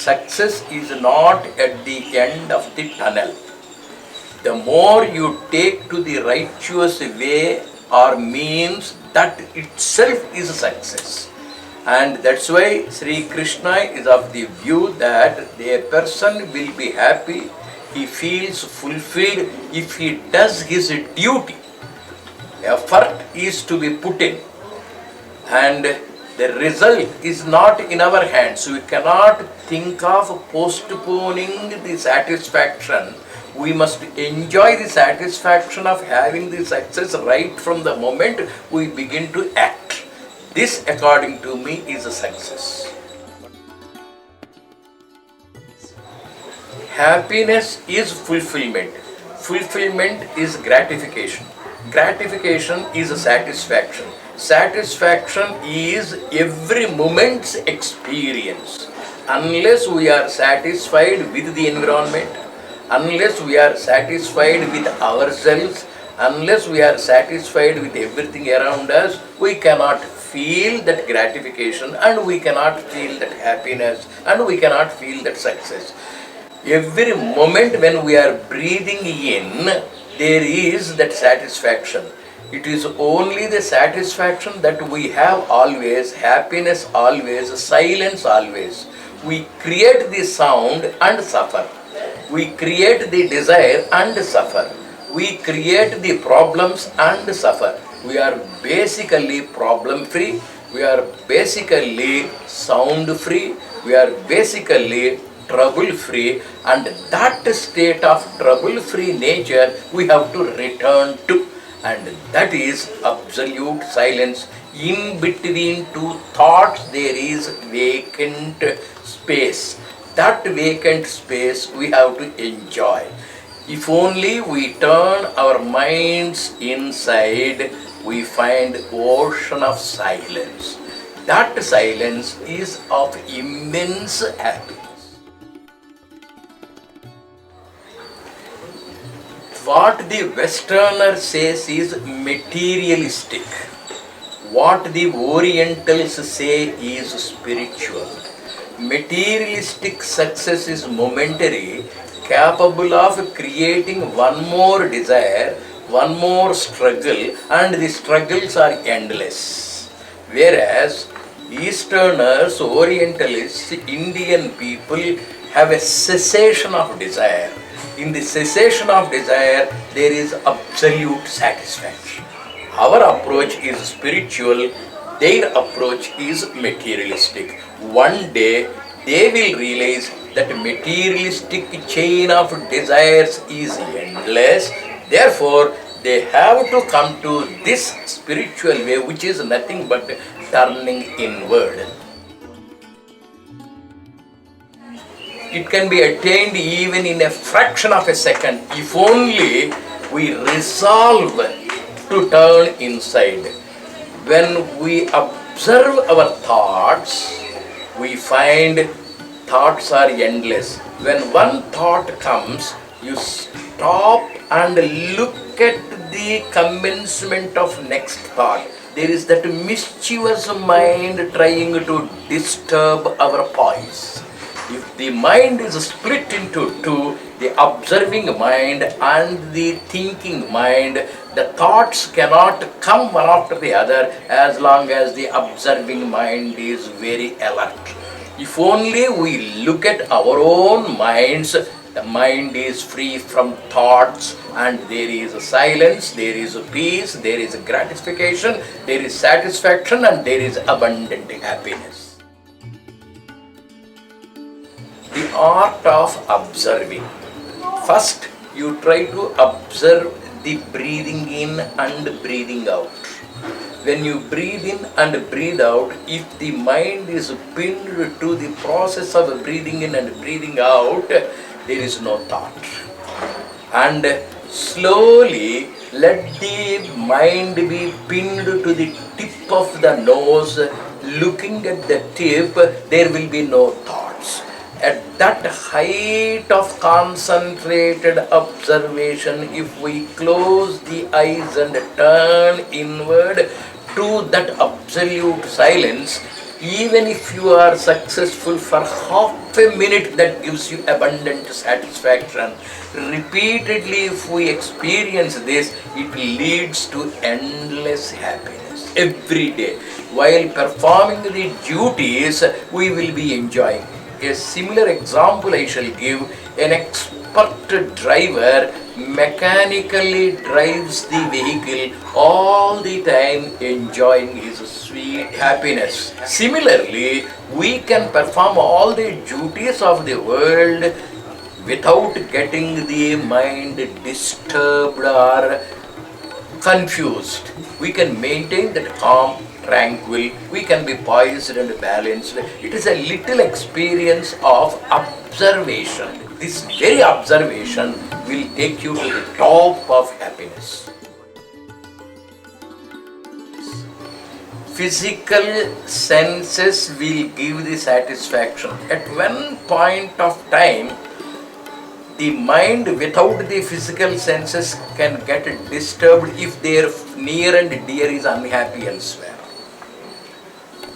success is not at the end of the tunnel. The more you take to the righteous way or means, that itself is success. And that's why Sri Krishna is of the view that a person will be happy, he feels fulfilled if he does his duty. Effort is to be put in, and the result is not in our hands. We cannot think of postponing the satisfaction. We must enjoy the satisfaction of having the success right from the moment we begin to act. This, according to me, is a success. Happiness is fulfillment. Fulfillment is gratification. Gratification is a satisfaction. Satisfaction is every moment's experience. Unless we are satisfied with the environment, unless we are satisfied with ourselves, unless we are satisfied with everything around us, we cannot feel that gratification, and we cannot feel that happiness, and we cannot feel that success. Every moment when we are breathing in, there is that satisfaction. It is only the satisfaction that we have always, happiness always, silence always. We create the sound and suffer. We create the desire and suffer. We create the problems and suffer. We are basically problem free. We are basically sound free. We are basically trouble free, and that state of trouble free nature we have to return to, and that is absolute silence. In between two thoughts there is vacant space. That vacant space we have to enjoy. If only we turn our minds inside, we find ocean of silence. That silence is of immense happiness. What the Westerner says is materialistic. What the Orientals say is spiritual. Materialistic success is momentary, capable of creating one more desire, one more struggle, and the struggles are endless. Whereas Easterners, Orientalists, Indian people have a cessation of desire. In the cessation of desire, there is absolute satisfaction. Our approach is spiritual, their approach is materialistic. One day, they will realize that materialistic chain of desires is endless. Therefore, they have to come to this spiritual way, which is nothing but turning inward. It can be attained even in a fraction of a second if only we resolve to turn inside. When we observe our thoughts, we find thoughts are endless. When one thought comes, you stop and look at the commencement of next thought. There is that mischievous mind trying to disturb our poise. If the mind is split into two, the observing mind and the thinking mind, the thoughts cannot come one after the other as long as the observing mind is very alert. If only we look at our own minds, the mind is free from thoughts, and there is a silence, there is a peace, there is a gratification, there is satisfaction, and there is abundant happiness. The art of observing. First, you try to observe the breathing in and breathing out. When you breathe in and breathe out, if the mind is pinned to the process of breathing in and breathing out, there is no thought. And slowly let the mind be pinned to the tip of the nose. Looking at the tip, there will be no thoughts. At that height of concentrated observation, if we close the eyes and turn inward to that absolute silence, even if you are successful for half half a minute that gives you abundant satisfaction. Repeatedly, if we experience this, it leads to endless happiness every day. While performing the duties, we will be enjoying. A similar example I shall give. An expert driver mechanically drives the vehicle all the time, enjoying his sweet happiness. Similarly, we can perform all the duties of the world without getting the mind disturbed or confused. We can maintain that calm, tranquil, we can be poised and balanced. It is a little experience of observation. This very observation will take you to the top of happiness. Physical senses will give the satisfaction. At one point of time, the mind without the physical senses can get disturbed if their near and dear is unhappy elsewhere.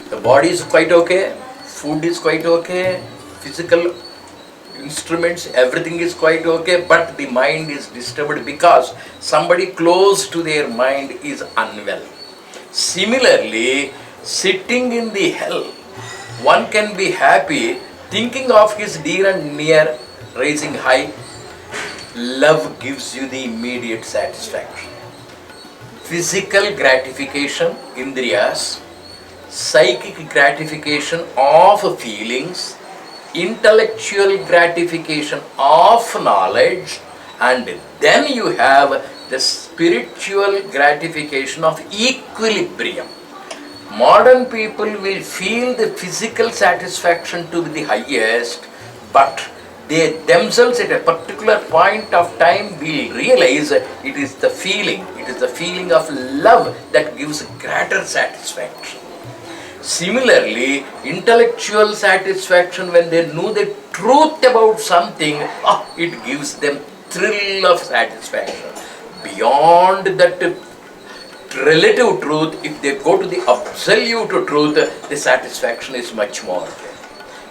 The body is quite okay, food is quite okay, physical instruments, everything is quite okay, but the mind is disturbed because somebody close to their mind is unwell. Similarly, sitting in the hell, one can be happy thinking of his dear and near rising high. Love gives you the immediate satisfaction. Physical gratification, indriyas, psychic gratification of feelings, intellectual gratification of knowledge, and then you have the spiritual gratification of equilibrium. Modern people will feel the physical satisfaction to be the highest, but they themselves at a particular point of time will realize it is the feeling of love that gives greater satisfaction. Similarly, intellectual satisfaction, when they know the truth about something, it gives them thrill of satisfaction. Beyond that relative truth, if they go to the absolute truth, the satisfaction is much more.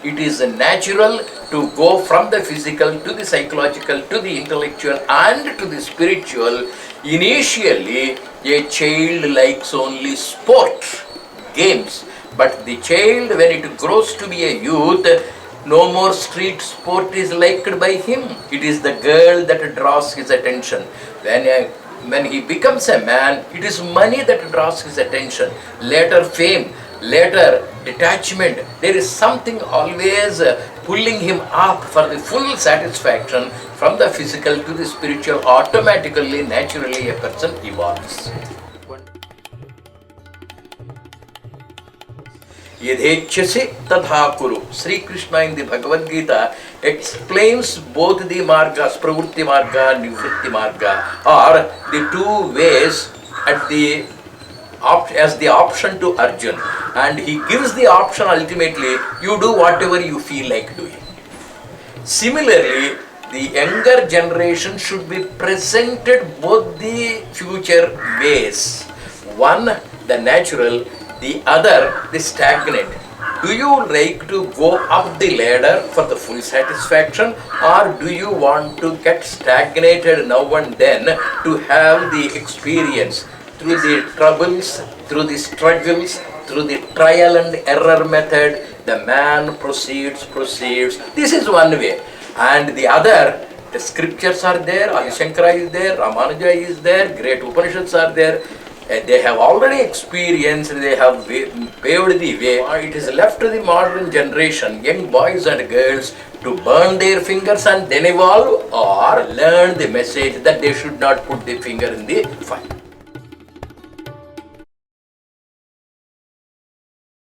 It is natural to go from the physical to the psychological to the intellectual and to the spiritual. Initially, a child likes only sport, games, but the child, when it grows to be a youth, no more street sport is liked by him. It is the girl that draws his attention. When he becomes a man, it is money that draws his attention. Later fame, later detachment. There is something always pulling him up for the full satisfaction. From the physical to the spiritual, automatically, naturally a person evolves. Yadhechasi tadha kuru. Sri Krishna in the Bhagavad Gita explains both the margas, pravritti marga, nivritti marga, or the two ways as the option to Arjun, and he gives the option ultimately, you do whatever you feel like doing. Similarly, the younger generation should be presented both the future ways. One, the natural, the other, the stagnant. Do you like to go up the ladder for the full satisfaction, or do you want to get stagnated now and then to have the experience through the troubles, through the struggles, through the trial and error method? The man proceeds. This is one way. And the other, the scriptures are there, Adi Shankara is there, Ramanuja is there, great Upanishads are there. They have already experienced, they have paved the way. It is left to the modern generation, young boys and girls, to burn their fingers and then evolve, or learn the message that they should not put the finger in the fire.